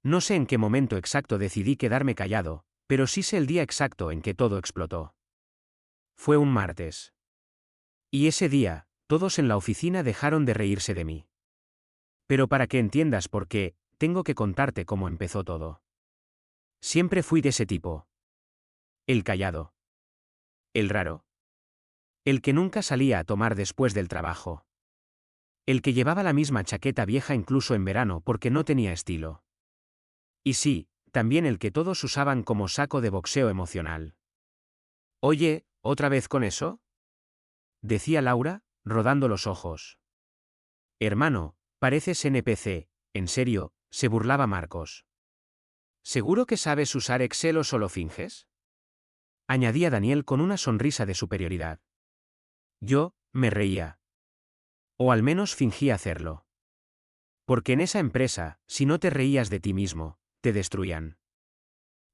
No sé en qué momento exacto decidí quedarme callado, pero sí sé el día exacto en que todo explotó. Fue un martes. Y ese día, todos en la oficina dejaron de reírse de mí. Pero para que entiendas por qué, tengo que contarte cómo empezó todo. Siempre fui de ese tipo. El callado. El raro. El que nunca salía a tomar después del trabajo. El que llevaba la misma chaqueta vieja incluso en verano porque no tenía estilo. Y sí, también el que todos usaban como saco de boxeo emocional. Oye, ¿otra vez con eso? Decía Laura, rodando los ojos. Hermano, pareces NPC, en serio, se burlaba Marcos. ¿Seguro que sabes usar Excel o solo finges? Añadía Daniel con una sonrisa de superioridad. Yo, me reía. O al menos fingía hacerlo. Porque en esa empresa, si no te reías de ti mismo, te destruían.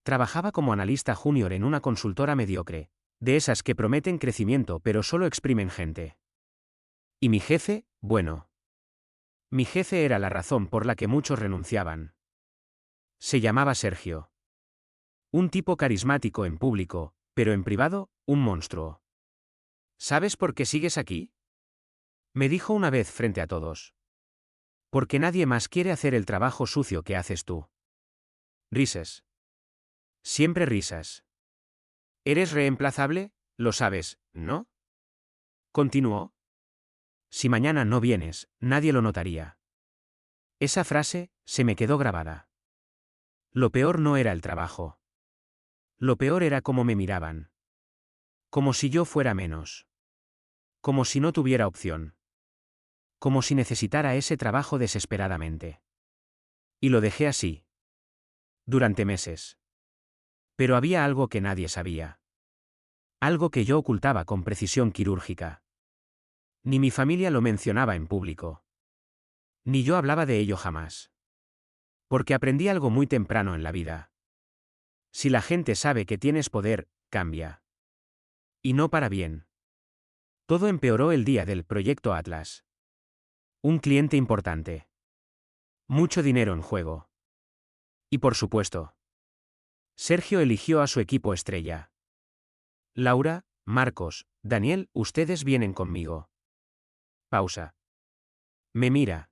Trabajaba como analista junior en una consultora mediocre, de esas que prometen crecimiento pero solo exprimen gente. Y mi jefe, bueno. Mi jefe era la razón por la que muchos renunciaban. Se llamaba Sergio. Un tipo carismático en público, pero en privado, un monstruo. ¿Sabes por qué sigues aquí? Me dijo una vez frente a todos. Porque nadie más quiere hacer el trabajo sucio que haces tú. Risas. Siempre risas. ¿Eres reemplazable? Lo sabes, ¿no? Continuó. Si mañana no vienes, nadie lo notaría. Esa frase, se me quedó grabada. Lo peor no era el trabajo. Lo peor era cómo me miraban. Como si yo fuera menos. Como si no tuviera opción. Como si necesitara ese trabajo desesperadamente. Y lo dejé así. Durante meses. Pero había algo que nadie sabía. Algo que yo ocultaba con precisión quirúrgica. Ni mi familia lo mencionaba en público. Ni yo hablaba de ello jamás. Porque aprendí algo muy temprano en la vida. Si la gente sabe que tienes poder, cambia. Y no para bien. Todo empeoró el día del proyecto Atlas. Un cliente importante. Mucho dinero en juego. Y por supuesto, Sergio eligió a su equipo estrella. Laura, Marcos, Daniel, ustedes vienen conmigo. Pausa. Me mira.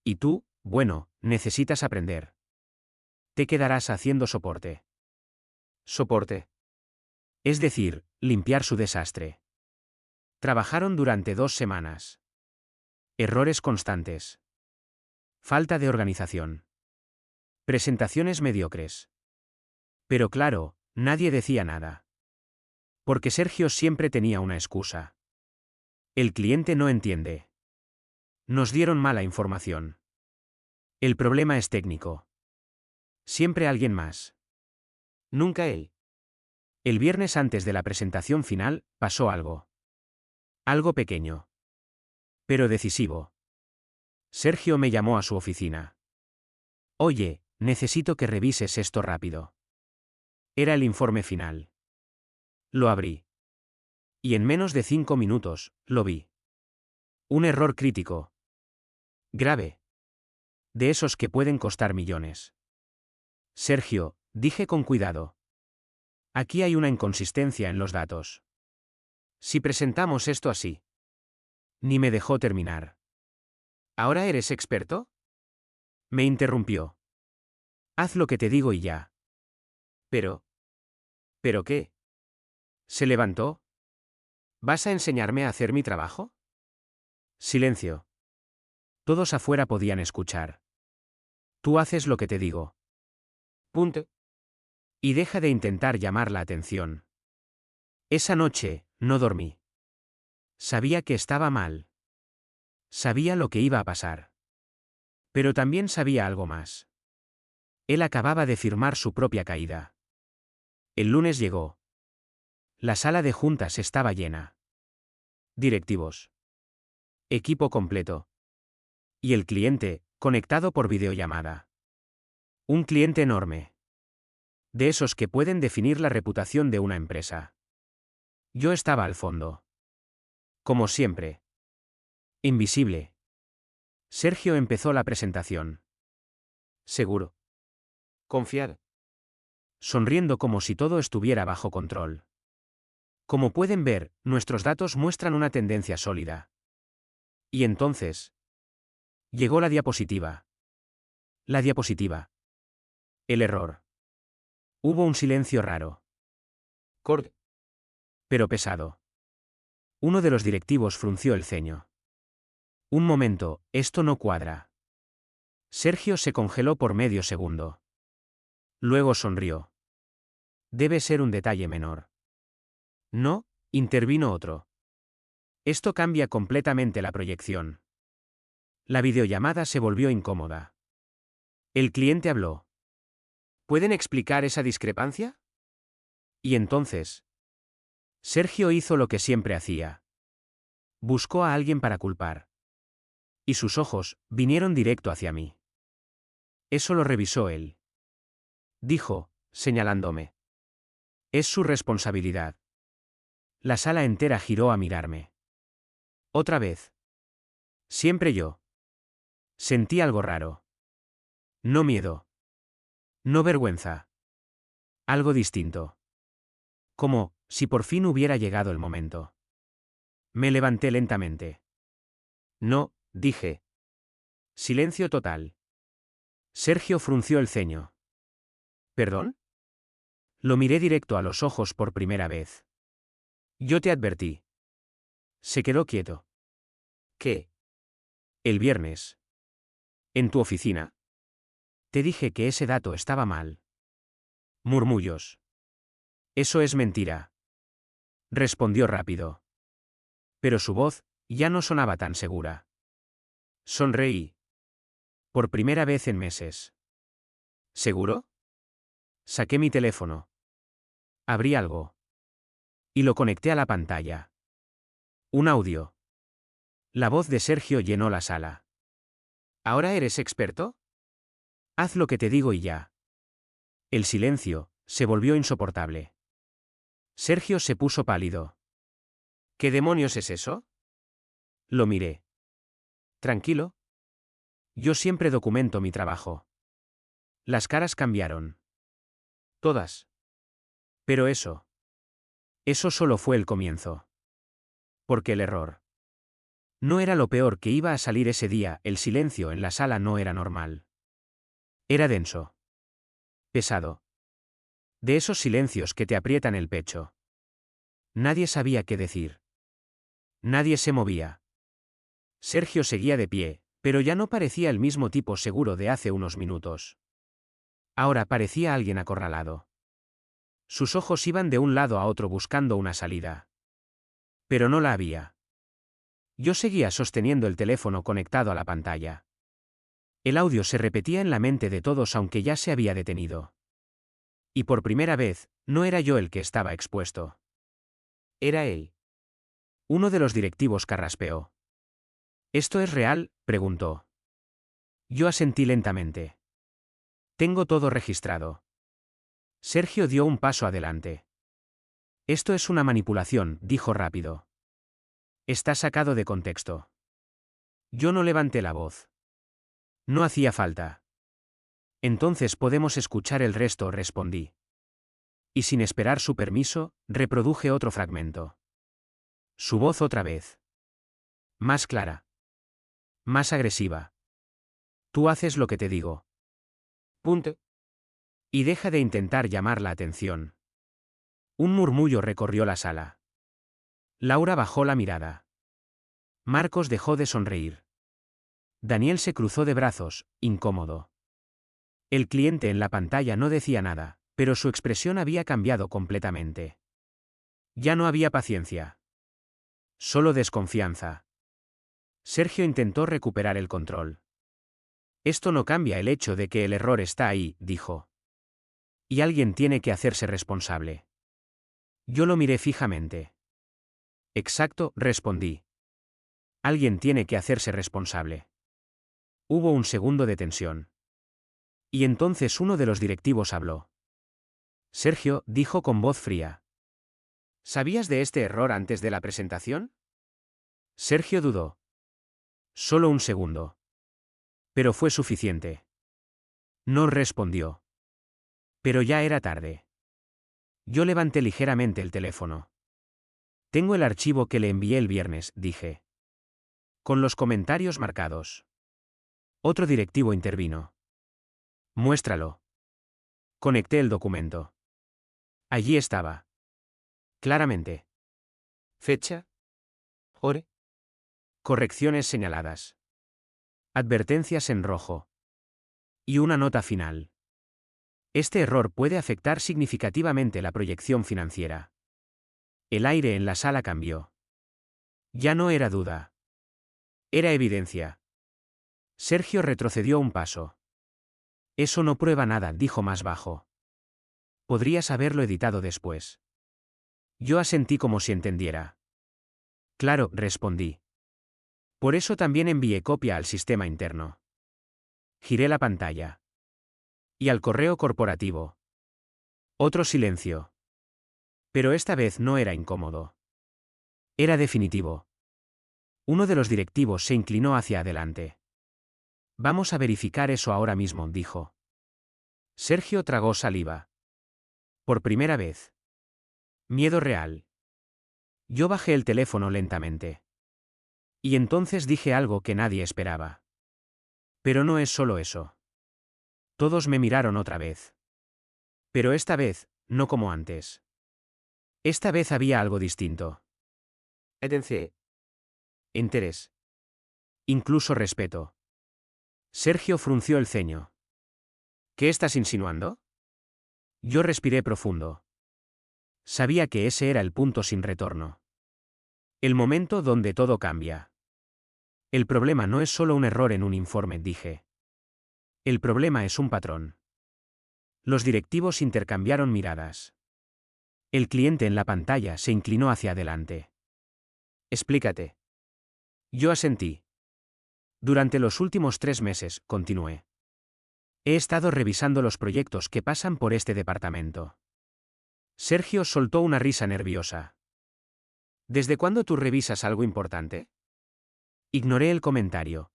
Y tú, bueno, necesitas aprender. Te quedarás haciendo soporte. Soporte. Es decir, limpiar su desastre. Trabajaron durante 2 semanas. Errores constantes. Falta de organización. Presentaciones mediocres. Pero claro, nadie decía nada. Porque Sergio siempre tenía una excusa. El cliente no entiende. Nos dieron mala información. El problema es técnico. Siempre alguien más. Nunca él. El viernes antes de la presentación final, pasó algo. Algo pequeño. Pero decisivo. Sergio me llamó a su oficina. Oye, necesito que revises esto rápido. Era el informe final. Lo abrí. Y en menos de 5 minutos, lo vi. Un error crítico. Grave. De esos que pueden costar millones. Sergio, dije con cuidado. Aquí hay una inconsistencia en los datos. Si presentamos esto así. Ni me dejó terminar. ¿Ahora eres experto? Me interrumpió. Haz lo que te digo y ya. Pero. ¿Pero qué? Se levantó. ¿Vas a enseñarme a hacer mi trabajo? Silencio. Todos afuera podían escuchar. Tú haces lo que te digo. Punto. Y deja de intentar llamar la atención. Esa noche, no dormí. Sabía que estaba mal. Sabía lo que iba a pasar. Pero también sabía algo más. Él acababa de firmar su propia caída. El lunes llegó. La sala de juntas estaba llena. Directivos. Equipo completo. Y el cliente, conectado por videollamada. Un cliente enorme. De esos que pueden definir la reputación de una empresa. Yo estaba al fondo. Como siempre. Invisible. Sergio empezó la presentación. Seguro. Confiar. Sonriendo como si todo estuviera bajo control. Como pueden ver, nuestros datos muestran una tendencia sólida. Y entonces, llegó la diapositiva. La diapositiva. El error. Hubo un silencio raro, Cord. pero pesado. Uno de los directivos frunció el ceño. Un momento, esto no cuadra. Sergio se congeló por medio segundo. Luego sonrió. Debe ser un detalle menor. No, intervino otro. Esto cambia completamente la proyección. La videollamada se volvió incómoda. El cliente habló. ¿Pueden explicar esa discrepancia? Y entonces, Sergio hizo lo que siempre hacía. Buscó a alguien para culpar. Y sus ojos vinieron directo hacia mí. Eso lo revisó él. Dijo, señalándome. Es su responsabilidad. La sala entera giró a mirarme. Otra vez. Siempre yo. Sentí algo raro. No miedo. No vergüenza. Algo distinto. Como, si por fin hubiera llegado el momento. Me levanté lentamente. No, dije. Silencio total. Sergio frunció el ceño. ¿Perdón? Lo miré directo a los ojos por primera vez. Yo te advertí. Se quedó quieto. ¿Qué? El viernes. En tu oficina. Te dije que ese dato estaba mal. Murmullos. Eso es mentira. Respondió rápido. Pero su voz ya no sonaba tan segura. Sonreí. Por primera vez en meses. ¿Seguro? Saqué mi teléfono. Abrí algo. Y lo conecté a la pantalla. Un audio. La voz de Sergio llenó la sala. ¿Ahora eres experto? Haz lo que te digo y ya. El silencio se volvió insoportable. Sergio se puso pálido. ¿Qué demonios es eso? Lo miré. Tranquilo. Yo siempre documento mi trabajo. Las caras cambiaron. Todas. Pero eso solo fue el comienzo. Porque el error no era lo peor que iba a salir ese día, el silencio en la sala no era normal. Era denso. Pesado. De esos silencios que te aprietan el pecho. Nadie sabía qué decir. Nadie se movía. Sergio seguía de pie, pero ya no parecía el mismo tipo seguro de hace unos minutos. Ahora parecía alguien acorralado. Sus ojos iban de un lado a otro buscando una salida. Pero no la había. Yo seguía sosteniendo el teléfono conectado a la pantalla. El audio se repetía en la mente de todos aunque ya se había detenido. Y por primera vez, no era yo el que estaba expuesto. Era él. Uno de los directivos carraspeó. ¿Esto es real?, preguntó. Yo asentí lentamente. Tengo todo registrado. Sergio dio un paso adelante. Esto es una manipulación, dijo rápido. Está sacado de contexto. Yo no levanté la voz. No hacía falta. Entonces podemos escuchar el resto, respondí. Y sin esperar su permiso, reproduje otro fragmento. Su voz otra vez. Más clara. Más agresiva. Tú haces lo que te digo. Punto. Y deja de intentar llamar la atención. Un murmullo recorrió la sala. Laura bajó la mirada. Marcos dejó de sonreír. Daniel se cruzó de brazos, incómodo. El cliente en la pantalla no decía nada, pero su expresión había cambiado completamente. Ya no había paciencia. Solo desconfianza. Sergio intentó recuperar el control. Esto no cambia el hecho de que el error está ahí, dijo. Y alguien tiene que hacerse responsable. Yo lo miré fijamente. Exacto, respondí. Alguien tiene que hacerse responsable. Hubo un segundo de tensión. Y entonces uno de los directivos habló. Sergio, dijo con voz fría. ¿Sabías de este error antes de la presentación? Sergio dudó. Solo un segundo. Pero fue suficiente. No respondió. Pero ya era tarde. Yo levanté ligeramente el teléfono. Tengo el archivo que le envié el viernes, dije. Con los comentarios marcados. Otro directivo intervino. Muéstralo. Conecté el documento. Allí estaba. Claramente. Fecha. Hora. Correcciones señaladas. Advertencias en rojo. Y una nota final. Este error puede afectar significativamente la proyección financiera. El aire en la sala cambió. Ya no era duda. Era evidencia. Sergio retrocedió un paso. Eso no prueba nada, dijo más bajo. Podrías haberlo editado después. Yo asentí como si entendiera. Claro, respondí. Por eso también envié copia al sistema interno. Giré la pantalla. Y al correo corporativo. Otro silencio. Pero esta vez no era incómodo. Era definitivo. Uno de los directivos se inclinó hacia adelante. Vamos a verificar eso ahora mismo, dijo. Sergio tragó saliva. Por primera vez. Miedo real. Yo bajé el teléfono lentamente. Y entonces dije algo que nadie esperaba. Pero no es solo eso. Todos me miraron otra vez. Pero esta vez, no como antes. Esta vez había algo distinto. Atención. Interés. Incluso respeto. Sergio frunció el ceño. ¿Qué estás insinuando? Yo respiré profundo. Sabía que ese era el punto sin retorno. El momento donde todo cambia. El problema no es solo un error en un informe, dije. El problema es un patrón. Los directivos intercambiaron miradas. El cliente en la pantalla se inclinó hacia adelante. Explícate. Yo asentí. Durante los últimos 3 meses, continué. He estado revisando los proyectos que pasan por este departamento. Sergio soltó una risa nerviosa. ¿Desde cuándo tú revisas algo importante? Ignoré el comentario.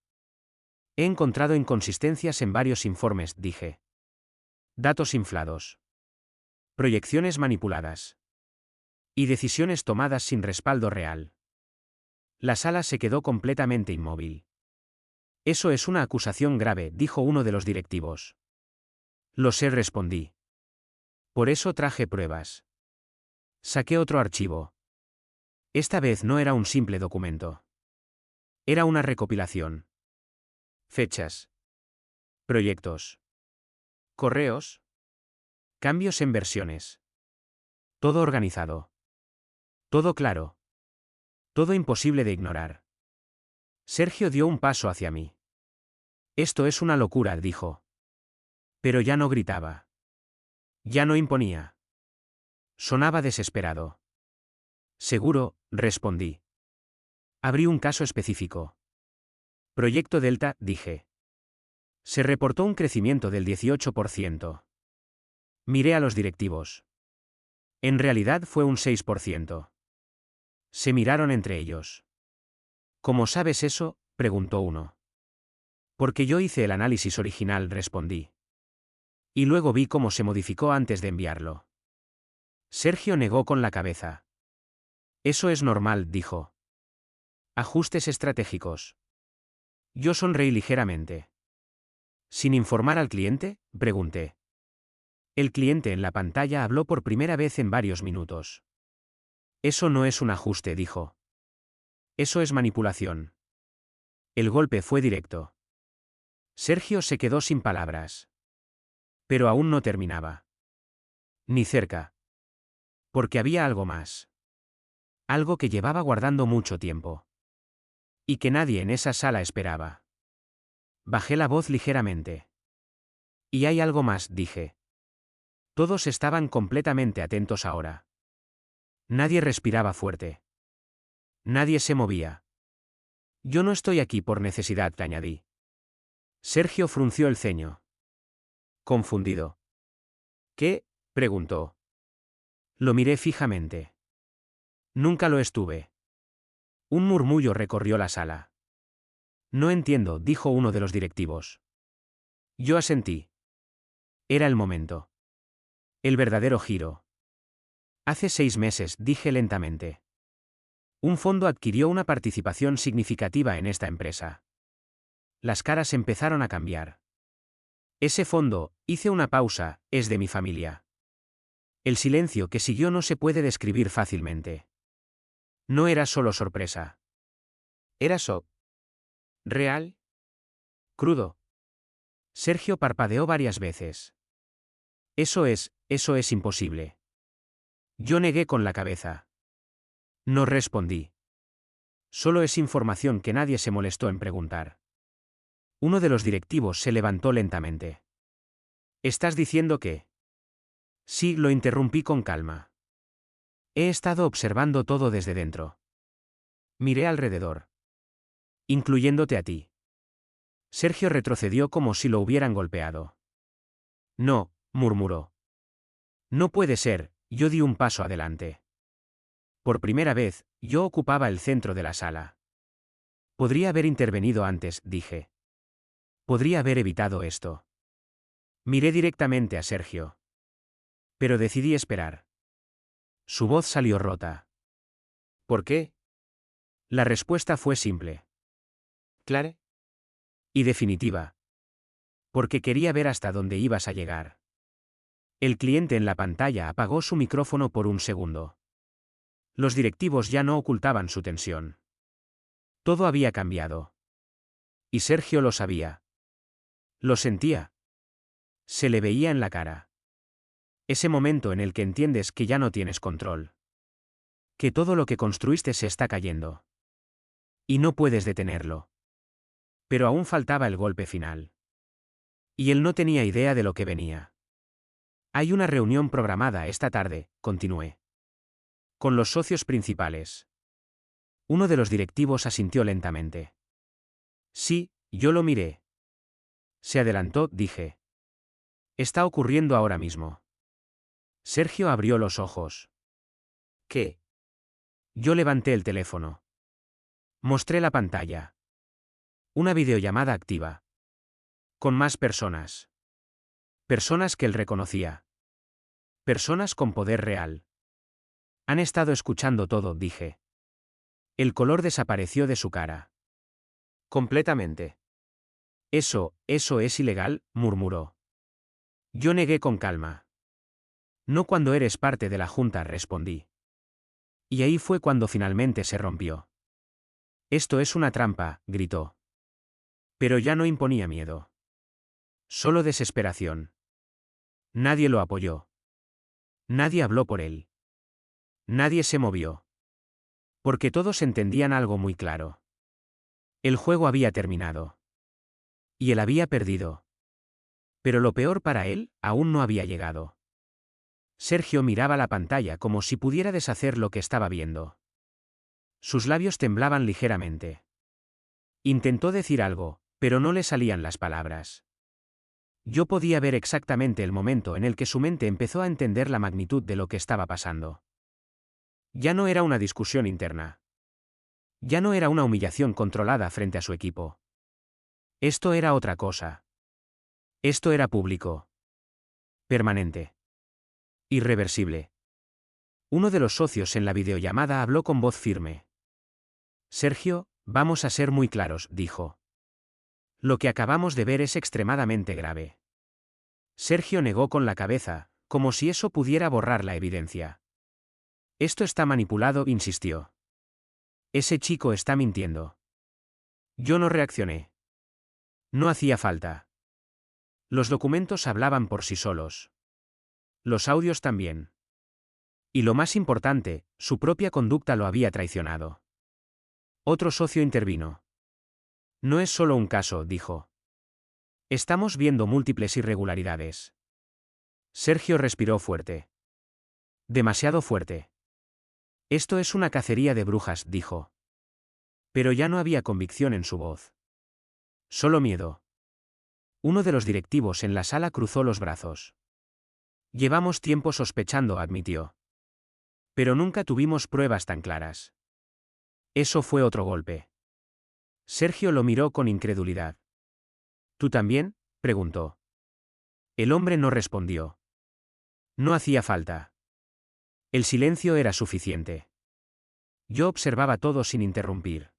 He encontrado inconsistencias en varios informes, dije. Datos inflados. Proyecciones manipuladas. Y decisiones tomadas sin respaldo real. La sala se quedó completamente inmóvil. Eso es una acusación grave, dijo uno de los directivos. Lo sé, respondí. Por eso traje pruebas. Saqué otro archivo. Esta vez no era un simple documento. Era una recopilación. Fechas. Proyectos. Correos. Cambios en versiones. Todo organizado. Todo claro. Todo imposible de ignorar. Sergio dio un paso hacia mí. Esto es una locura, dijo. Pero ya no gritaba. Ya no imponía. Sonaba desesperado. Seguro, respondí. Abrí un caso específico. Proyecto Delta, dije. Se reportó un crecimiento del 18%. Miré a los directivos. En realidad fue un 6%. Se miraron entre ellos. ¿Cómo sabes eso?, preguntó uno. Porque yo hice el análisis original, respondí. Y luego vi cómo se modificó antes de enviarlo. Sergio negó con la cabeza. Eso es normal, dijo. Ajustes estratégicos. Yo sonreí ligeramente. ¿Sin informar al cliente?, pregunté. El cliente en la pantalla habló por primera vez en varios minutos. Eso no es un ajuste, dijo. Eso es manipulación. El golpe fue directo. Sergio se quedó sin palabras. Pero aún no terminaba. Ni cerca. Porque había algo más. Algo que llevaba guardando mucho tiempo. Y que nadie en esa sala esperaba. Bajé la voz ligeramente. Y hay algo más, dije. Todos estaban completamente atentos ahora. Nadie respiraba fuerte. Nadie se movía. Yo no estoy aquí por necesidad, te añadí. Sergio frunció el ceño. Confundido. ¿Qué?, preguntó. Lo miré fijamente. Nunca lo estuve. Un murmullo recorrió la sala. No entiendo, dijo uno de los directivos. Yo asentí. Era el momento. El verdadero giro. Hace 6 meses, dije lentamente. Un fondo adquirió una participación significativa en esta empresa. Las caras empezaron a cambiar. Ese fondo, hice una pausa, es de mi familia. El silencio que siguió no se puede describir fácilmente. No era solo sorpresa. Era shock. ¿Real? Crudo. Sergio parpadeó varias veces. Eso es imposible. Yo negué con la cabeza. No respondí. Solo es información que nadie se molestó en preguntar. Uno de los directivos se levantó lentamente. ¿Estás diciendo que? Sí, lo interrumpí con calma. He estado observando todo desde dentro. Miré alrededor. Incluyéndote a ti. Sergio retrocedió como si lo hubieran golpeado. No, murmuró. No puede ser, yo di un paso adelante. Por primera vez, yo ocupaba el centro de la sala. Podría haber intervenido antes, dije. Podría haber evitado esto. Miré directamente a Sergio. Pero decidí esperar. Su voz salió rota. ¿Por qué? La respuesta fue simple. ¿Clara? Y definitiva. Porque quería ver hasta dónde ibas a llegar. El cliente en la pantalla apagó su micrófono por un segundo. Los directivos ya no ocultaban su tensión. Todo había cambiado. Y Sergio lo sabía. Lo sentía. Se le veía en la cara. Ese momento en el que entiendes que ya no tienes control. Que todo lo que construiste se está cayendo. Y no puedes detenerlo. Pero aún faltaba el golpe final. Y él no tenía idea de lo que venía. Hay una reunión programada esta tarde, continué. Con los socios principales. Uno de los directivos asintió lentamente. Sí, yo lo miré. Se adelantó, dije. Está ocurriendo ahora mismo. Sergio abrió los ojos. ¿Qué? Yo levanté el teléfono. Mostré la pantalla. Una videollamada activa. Con más personas. Personas que él reconocía. Personas con poder real. Han estado escuchando todo, dije. El color desapareció de su cara. Completamente. Eso es ilegal, murmuró. Yo negué con calma. No cuando eres parte de la junta, respondí. Y ahí fue cuando finalmente se rompió. Esto es una trampa, gritó. Pero ya no imponía miedo. Solo desesperación. Nadie lo apoyó. Nadie habló por él. Nadie se movió. Porque todos entendían algo muy claro. El juego había terminado. Y él había perdido. Pero lo peor para él, aún no había llegado. Sergio miraba la pantalla como si pudiera deshacer lo que estaba viendo. Sus labios temblaban ligeramente. Intentó decir algo, pero no le salían las palabras. Yo podía ver exactamente el momento en el que su mente empezó a entender la magnitud de lo que estaba pasando. Ya no era una discusión interna. Ya no era una humillación controlada frente a su equipo. Esto era otra cosa. Esto era público. Permanente. Irreversible. Uno de los socios en la videollamada habló con voz firme. Sergio, vamos a ser muy claros, dijo. Lo que acabamos de ver es extremadamente grave. Sergio negó con la cabeza, como si eso pudiera borrar la evidencia. Esto está manipulado, insistió. Ese chico está mintiendo. Yo no reaccioné. No hacía falta. Los documentos hablaban por sí solos. Los audios también. Y lo más importante, su propia conducta lo había traicionado. Otro socio intervino. No es solo un caso, dijo. Estamos viendo múltiples irregularidades. Sergio respiró fuerte. Demasiado fuerte. Esto es una cacería de brujas, dijo. Pero ya no había convicción en su voz. Solo miedo. Uno de los directivos en la sala cruzó los brazos. Llevamos tiempo sospechando, admitió. Pero nunca tuvimos pruebas tan claras. Eso fue otro golpe. Sergio lo miró con incredulidad. ¿Tú también?, preguntó. El hombre no respondió. No hacía falta. El silencio era suficiente. Yo observaba todo sin interrumpir.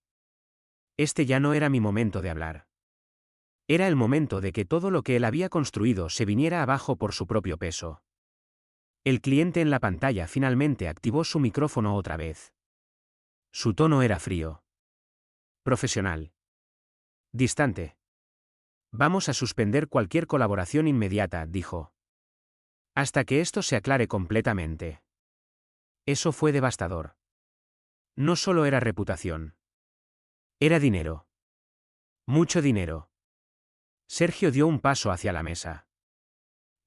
Este ya no era mi momento de hablar. Era el momento de que todo lo que él había construido se viniera abajo por su propio peso. El cliente en la pantalla finalmente activó su micrófono otra vez. Su tono era frío. Profesional. Distante. Vamos a suspender cualquier colaboración inmediata, dijo. Hasta que esto se aclare completamente. Eso fue devastador. No solo era reputación. Era dinero. Mucho dinero. Sergio dio un paso hacia la mesa.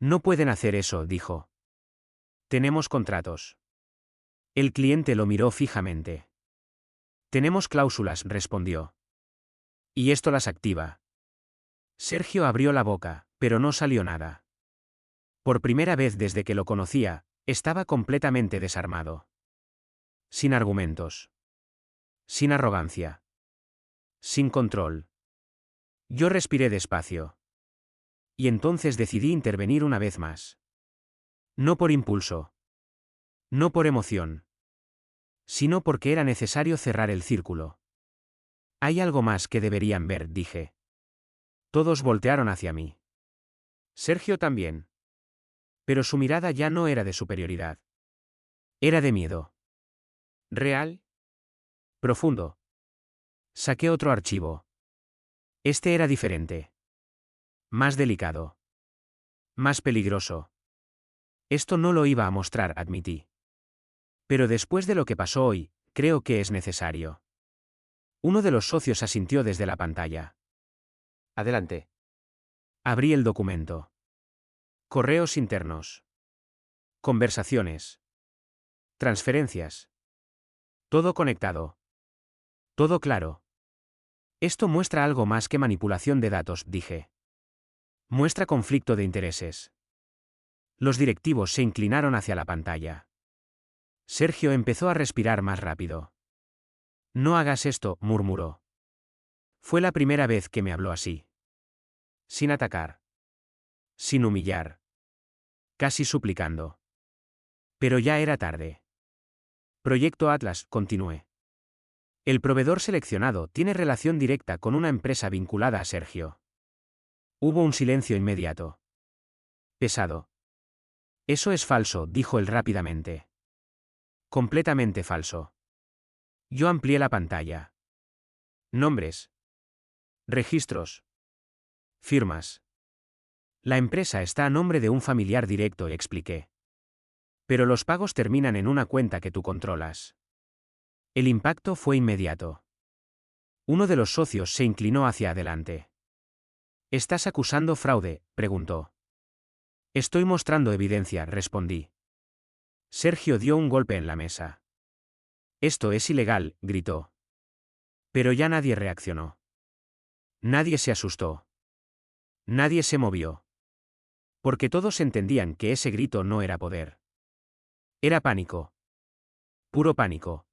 No pueden hacer eso, dijo. Tenemos contratos. El cliente lo miró fijamente. Tenemos cláusulas, respondió. Y esto las activa. Sergio abrió la boca, pero no salió nada. Por primera vez desde que lo conocía, estaba completamente desarmado. Sin argumentos. Sin arrogancia. Sin control. Yo respiré despacio. Y entonces decidí intervenir una vez más. No por impulso. No por emoción. Sino porque era necesario cerrar el círculo. Hay algo más que deberían ver, dije. Todos voltearon hacia mí. Sergio también. Pero su mirada ya no era de superioridad. Era de miedo. ¿Real? Profundo. Saqué otro archivo. Este era diferente. Más delicado. Más peligroso. Esto no lo iba a mostrar, admití. Pero después de lo que pasó hoy, creo que es necesario. Uno de los socios asintió desde la pantalla. Adelante. Abrí el documento. Correos internos. Conversaciones. Transferencias. Todo conectado. Todo claro. Esto muestra algo más que manipulación de datos, dije. Muestra conflicto de intereses. Los directivos se inclinaron hacia la pantalla. Sergio empezó a respirar más rápido. No hagas esto, murmuró. Fue la primera vez que me habló así. Sin atacar. Sin humillar. Casi suplicando. Pero ya era tarde. Proyecto Atlas, continué. El proveedor seleccionado tiene relación directa con una empresa vinculada a Sergio. Hubo un silencio inmediato. Pesado. Eso es falso, dijo él rápidamente. Completamente falso. Yo amplié la pantalla. Nombres. Registros. Firmas. La empresa está a nombre de un familiar directo, expliqué. Pero los pagos terminan en una cuenta que tú controlas. El impacto fue inmediato. Uno de los socios se inclinó hacia adelante. ¿Estás acusando fraude?, preguntó. Estoy mostrando evidencia, respondí. Sergio dio un golpe en la mesa. Esto es ilegal, gritó. Pero ya nadie reaccionó. Nadie se asustó. Nadie se movió. Porque todos entendían que ese grito no era poder. Era pánico. Puro pánico.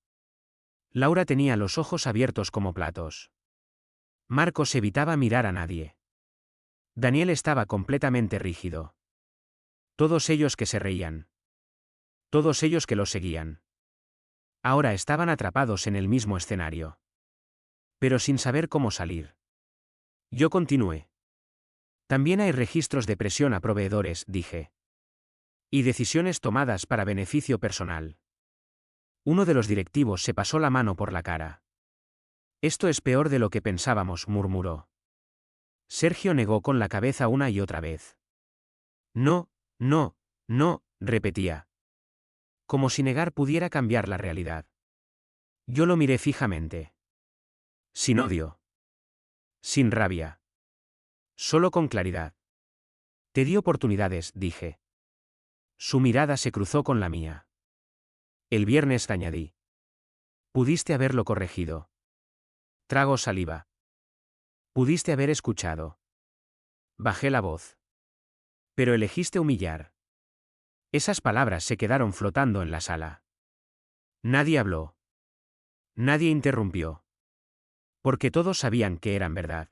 Laura tenía los ojos abiertos como platos. Marcos evitaba mirar a nadie. Daniel estaba completamente rígido. Todos ellos que se reían. Todos ellos que lo seguían. Ahora estaban atrapados en el mismo escenario. Pero sin saber cómo salir. Yo continué. También hay registros de presión a proveedores, dije. Y decisiones tomadas para beneficio personal. Uno de los directivos se pasó la mano por la cara. Esto es peor de lo que pensábamos, murmuró. Sergio negó con la cabeza una y otra vez. No, no, no, repetía. Como si negar pudiera cambiar la realidad. Yo lo miré fijamente. Sin odio. Sin rabia. Solo con claridad. Te di oportunidades, dije. Su mirada se cruzó con la mía. El viernes, añadí. Pudiste haberlo corregido. Trago saliva. Pudiste haber escuchado. Bajé la voz. Pero elegiste humillar. Esas palabras se quedaron flotando en la sala. Nadie habló. Nadie interrumpió. Porque todos sabían que eran verdad.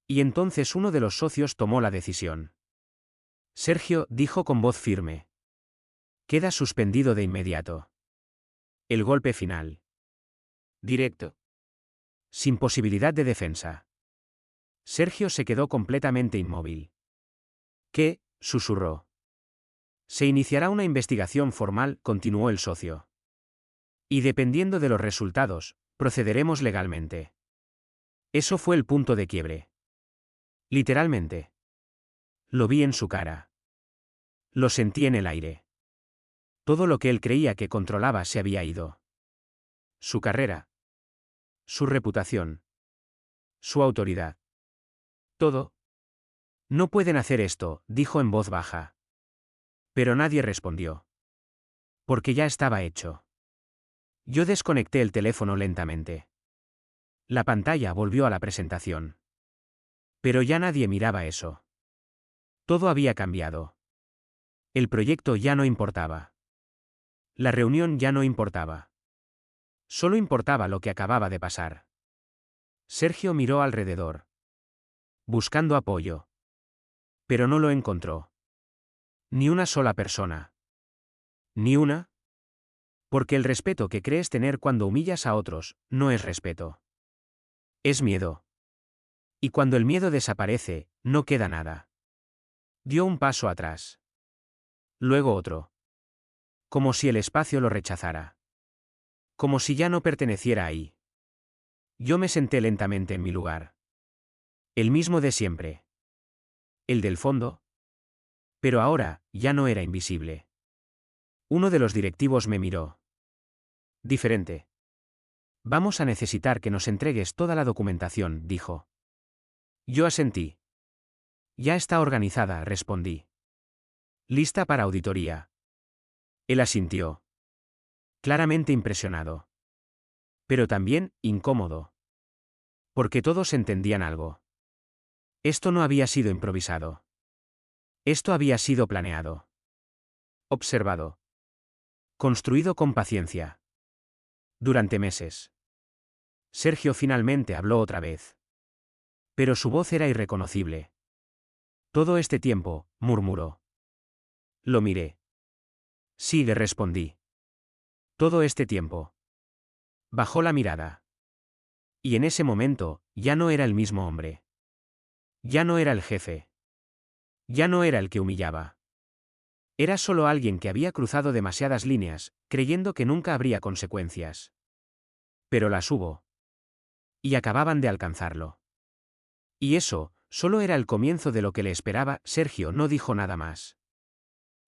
Y entonces uno de los socios tomó la decisión. Sergio, dijo con voz firme. Queda suspendido de inmediato. El golpe final. Directo. Sin posibilidad de defensa. Sergio se quedó completamente inmóvil. ¿Qué? Susurró. Se iniciará una investigación formal, continuó el socio. Y dependiendo de los resultados, procederemos legalmente. Eso fue el punto de quiebre. Literalmente. Lo vi en su cara. Lo sentí en el aire. Todo lo que él creía que controlaba se había ido. Su carrera. Su reputación. Su autoridad. Todo. No pueden hacer esto, dijo en voz baja. Pero nadie respondió. Porque ya estaba hecho. Yo desconecté el teléfono lentamente. La pantalla volvió a la presentación. Pero ya nadie miraba eso. Todo había cambiado. El proyecto ya no importaba. La reunión ya no importaba. Solo importaba lo que acababa de pasar. Sergio miró alrededor. Buscando apoyo. Pero no lo encontró. Ni una sola persona. Ni una. Porque el respeto que crees tener cuando humillas a otros, no es respeto. Es miedo. Y cuando el miedo desaparece, no queda nada. Dio un paso atrás. Luego otro. Como si el espacio lo rechazara. Como si ya no perteneciera ahí. Yo me senté lentamente en mi lugar. El mismo de siempre. El del fondo. Pero ahora, ya no era invisible. Uno de los directivos me miró. Diferente. Vamos a necesitar que nos entregues toda la documentación, dijo. Yo asentí. Ya está organizada, respondí. Lista para auditoría. Él asintió. Claramente impresionado. Pero también, incómodo. Porque todos entendían algo. Esto no había sido improvisado. Esto había sido planeado. Observado. Construido con paciencia. Durante meses. Sergio finalmente habló otra vez. Pero su voz era irreconocible. Todo este tiempo, murmuró. Lo miré. Sí, le respondí. Todo este tiempo. Bajó la mirada. Y en ese momento, ya no era el mismo hombre. Ya no era el jefe. Ya no era el que humillaba. Era solo alguien que había cruzado demasiadas líneas, creyendo que nunca habría consecuencias. Pero las hubo. Y acababan de alcanzarlo. Y eso, solo era el comienzo de lo que le esperaba. Sergio no dijo nada más.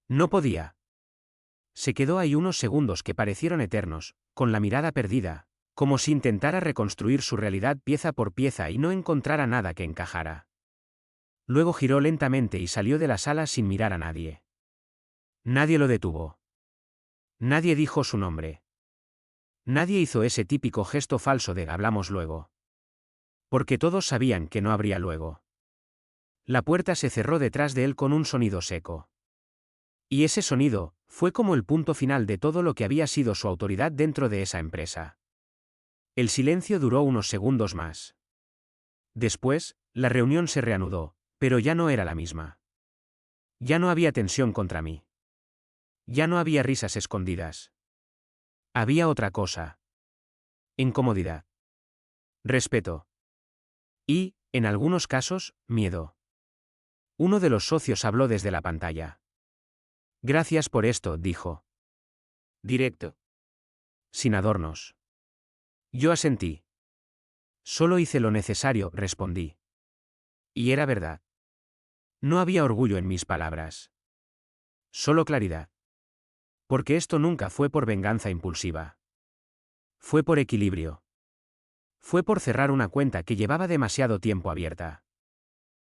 No podía. Se quedó ahí unos segundos que parecieron eternos, con la mirada perdida, como si intentara reconstruir su realidad pieza por pieza y no encontrara nada que encajara. Luego giró lentamente y salió de la sala sin mirar a nadie. Nadie lo detuvo. Nadie dijo su nombre. Nadie hizo ese típico gesto falso de hablamos luego. Porque todos sabían que no habría luego. La puerta se cerró detrás de él con un sonido seco. Y ese sonido, fue como el punto final de todo lo que había sido su autoridad dentro de esa empresa. El silencio duró unos segundos más. Después, la reunión se reanudó, pero ya no era la misma. Ya no había tensión contra mí. Ya no había risas escondidas. Había otra cosa. Incomodidad. Respeto. Y, en algunos casos, miedo. Uno de los socios habló desde la pantalla. Gracias por esto, dijo. Directo. Sin adornos. Yo asentí. Solo hice lo necesario, respondí. Y era verdad. No había orgullo en mis palabras. Solo claridad. Porque esto nunca fue por venganza impulsiva. Fue por equilibrio. Fue por cerrar una cuenta que llevaba demasiado tiempo abierta.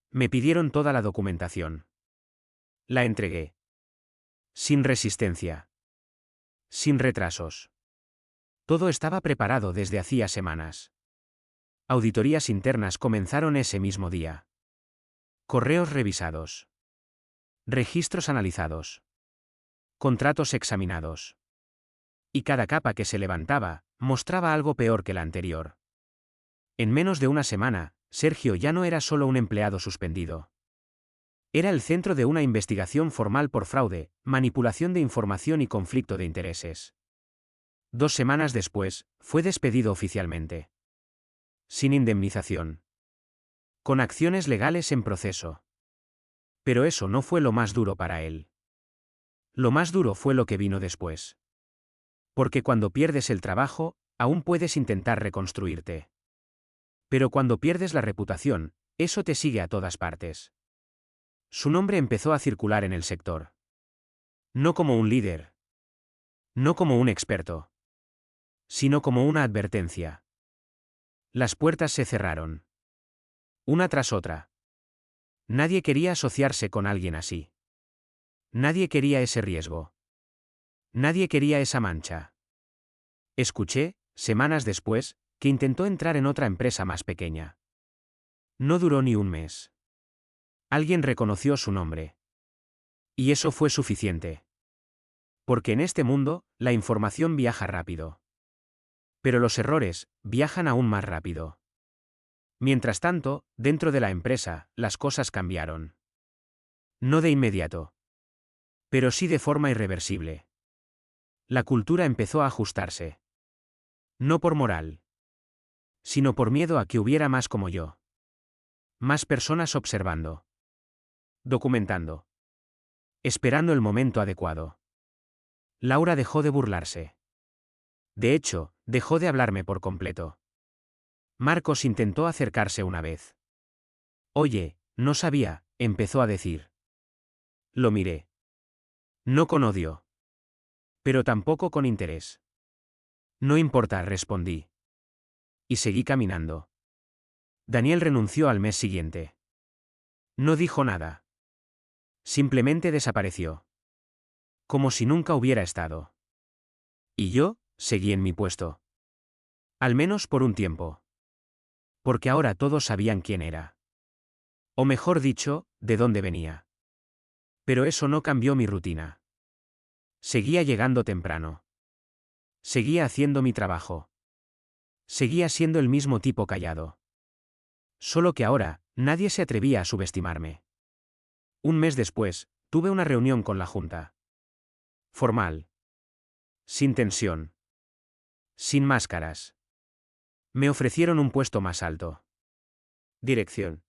Me pidieron toda la documentación. La entregué. Sin resistencia. Sin retrasos. Todo estaba preparado desde hacía semanas. Auditorías internas comenzaron ese mismo día. Correos revisados. Registros analizados. Contratos examinados. Y cada capa que se levantaba, mostraba algo peor que la anterior. En menos de una semana, Sergio ya no era solo un empleado suspendido. Era el centro de una investigación formal por fraude, manipulación de información y conflicto de intereses. 2 semanas después, fue despedido oficialmente. Sin indemnización. Con acciones legales en proceso. Pero eso no fue lo más duro para él. Lo más duro fue lo que vino después. Porque cuando pierdes el trabajo, aún puedes intentar reconstruirte. Pero cuando pierdes la reputación, eso te sigue a todas partes. Su nombre empezó a circular en el sector. No como un líder. No como un experto. Sino como una advertencia. Las puertas se cerraron. Una tras otra. Nadie quería asociarse con alguien así. Nadie quería ese riesgo. Nadie quería esa mancha. Escuché, semanas después, que intentó entrar en otra empresa más pequeña. No duró ni un mes. Alguien reconoció su nombre. Y eso fue suficiente. Porque en este mundo, la información viaja rápido. Pero los errores, viajan aún más rápido. Mientras tanto, dentro de la empresa, las cosas cambiaron. No de inmediato. Pero sí de forma irreversible. La cultura empezó a ajustarse. No por moral. Sino por miedo a que hubiera más como yo. Más personas observando. Documentando. Esperando el momento adecuado. Laura dejó de burlarse. De hecho, dejó de hablarme por completo. Marcos intentó acercarse una vez. Oye, no sabía, empezó a decir. Lo miré. No con odio. Pero tampoco con interés. No importa, respondí. Y seguí caminando. Daniel renunció al mes siguiente. No dijo nada. Simplemente desapareció. Como si nunca hubiera estado. Y yo, seguí en mi puesto. Al menos por un tiempo. Porque ahora todos sabían quién era. O mejor dicho, de dónde venía. Pero eso no cambió mi rutina. Seguía llegando temprano. Seguía haciendo mi trabajo. Seguía siendo el mismo tipo callado. Solo que ahora, nadie se atrevía a subestimarme. Un mes después, tuve una reunión con la junta. Formal. Sin tensión. Sin máscaras. Me ofrecieron un puesto más alto. Dirección.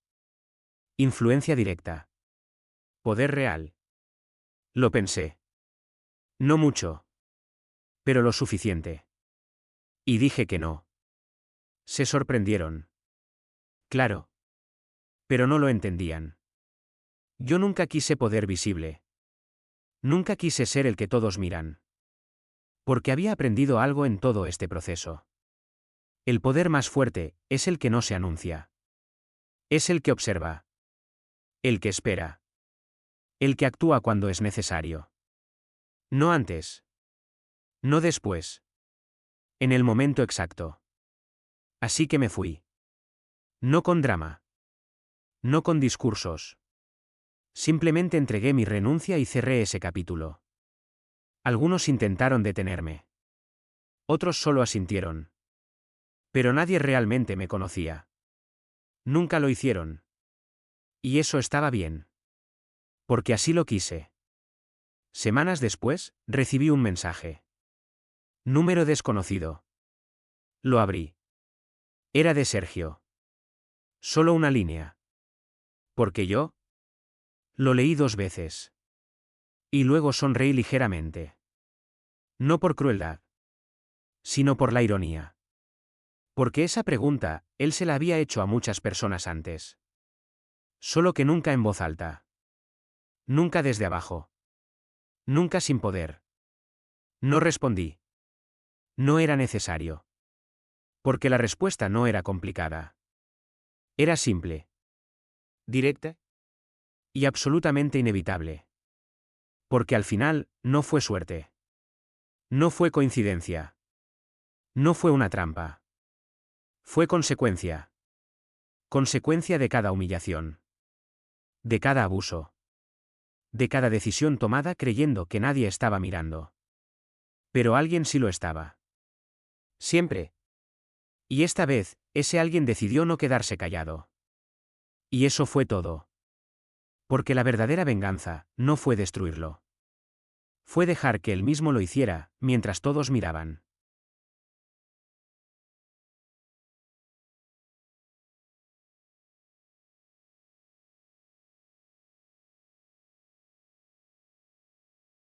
Influencia directa. Poder real. Lo pensé. No mucho. Pero lo suficiente. Y dije que no. Se sorprendieron. Claro. Pero no lo entendían. Yo nunca quise poder visible. Nunca quise ser el que todos miran. Porque había aprendido algo en todo este proceso. El poder más fuerte es el que no se anuncia. Es el que observa. El que espera. El que actúa cuando es necesario. No antes. No después. En el momento exacto. Así que me fui. No con drama. No con discursos. Simplemente entregué mi renuncia y cerré ese capítulo. Algunos intentaron detenerme. Otros solo asintieron. Pero nadie realmente me conocía. Nunca lo hicieron. Y eso estaba bien. Porque así lo quise. Semanas después, recibí un mensaje. Número desconocido. Lo abrí. Era de Sergio. Solo una línea. Porque yo lo leí 2 veces. Y luego sonreí ligeramente. No por crueldad. Sino por la ironía. Porque esa pregunta, él se la había hecho a muchas personas antes. Solo que nunca en voz alta. Nunca desde abajo. Nunca sin poder. No respondí. No era necesario. Porque la respuesta no era complicada. Era simple. Directa. Y absolutamente inevitable. Porque al final, no fue suerte. No fue coincidencia. No fue una trampa. Fue consecuencia. Consecuencia de cada humillación. De cada abuso. De cada decisión tomada creyendo que nadie estaba mirando. Pero alguien sí lo estaba. Siempre. Y esta vez, ese alguien decidió no quedarse callado. Y eso fue todo. Porque la verdadera venganza no fue destruirlo. Fue dejar que él mismo lo hiciera, mientras todos miraban.